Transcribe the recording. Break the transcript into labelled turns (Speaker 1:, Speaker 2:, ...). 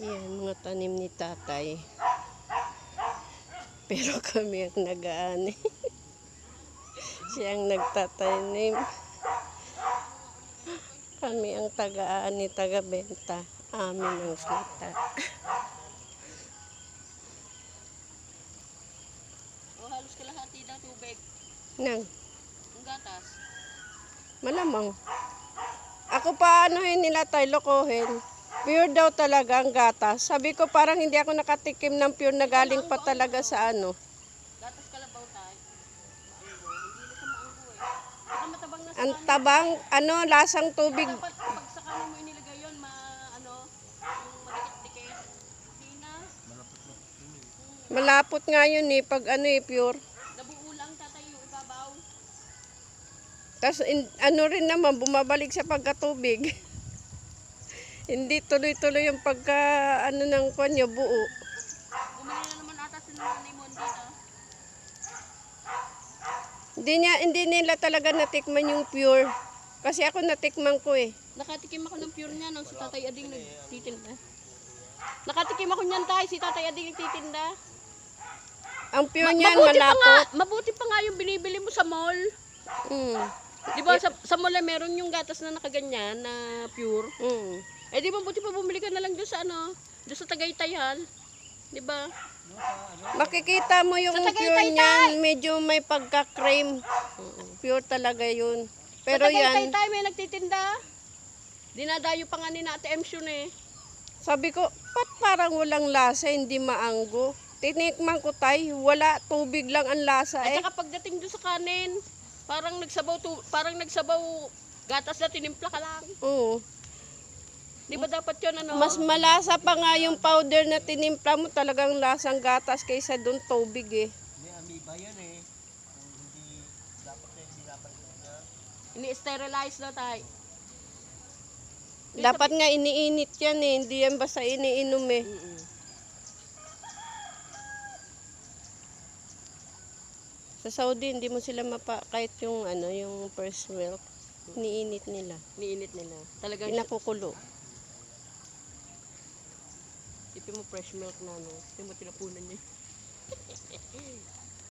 Speaker 1: Yan, mga tanim ni tatay. Pero kami ang nag-aani. Siya ang nagtatanim. Kami ang taga-aani, taga-benta. Amin ang kita.
Speaker 2: Halos kalahati daw tubig.
Speaker 1: Nang,
Speaker 2: Ang gatas.
Speaker 1: malamang. Ako pa anuhin nila tayo, lokohin. Pure daw talaga ang gatas. Sabi ko parang hindi ako nakatikim ng pure na galing pa talaga sa ano.
Speaker 2: Gatas kalabaw tayo. Maanggo. Hindi na sa maanggo eh. Saka matabang na sa
Speaker 1: Ang
Speaker 2: kanin.
Speaker 1: tabang, lasang tubig.
Speaker 2: Dapat pag sa kanin mo inilagay yun, yung madikit-dikit. Hindi na.
Speaker 1: Malapot nga yun pag pure.
Speaker 2: Nabuo lang tatay yung ibabaw.
Speaker 1: Tapos rin naman, bumabalik sa pagkatubig. Hindi tuloy-tuloy yung pagka ng kanyo, buo.
Speaker 2: Bumili na naman ata si nanay mo dito.
Speaker 1: Hindi nila talaga natikman yung pure. Kasi ako natikman ko eh.
Speaker 2: Nakatikim ako ng pure niya nang si Tatay Ading nagtitinda. Nakatikim ako niyan tayo, si Tatay Ading nagtitinda.
Speaker 1: Ang pure niyan malapot.
Speaker 2: Mabuti pa nga yung binibili mo sa mall.
Speaker 1: Mm.
Speaker 2: Di ba sa mall ay meron yung gatas na nakaganyan na pure.
Speaker 1: Mm.
Speaker 2: Eh di mabuti pa bumili ka na lang doon sa doon sa Tagaytayan. Di ba?
Speaker 1: Makikita mo yung
Speaker 2: Sa
Speaker 1: pure niyan, medyo may pagka-cream. Pure talaga yun. Pero
Speaker 2: sa
Speaker 1: yan,
Speaker 2: Tagaytay may nagtitinda. Dinadayo pa nga ni Ate Emsyon eh.
Speaker 1: sabi ko, parang walang lasa, hindi maanggo. Tinikman ko wala, tubig lang ang lasa
Speaker 2: At
Speaker 1: eh.
Speaker 2: saka pagdating doon sa kanin, parang nagsabaw gatas na tinimpla ka lang.
Speaker 1: Oo.
Speaker 2: Di ba dapat yun
Speaker 1: Mas malasa pa nga yung powder na tinimpla mo, talagang lasang gatas kaysa doon tubig eh.
Speaker 3: Hindi, amoeba yan eh. Kung hindi, dapat niya.
Speaker 2: Ini-sterilize na tayo.
Speaker 1: Dapat nga iniinit yan eh, hindi yan basta iniinom eh. Sa Saudi, hindi mo sila kahit yung yung first milk, iniinit nila.
Speaker 2: Niinit nila. Talagang
Speaker 1: Pinakukulo.
Speaker 2: ipin mo fresh milk na Ipin mo tinapunan niya.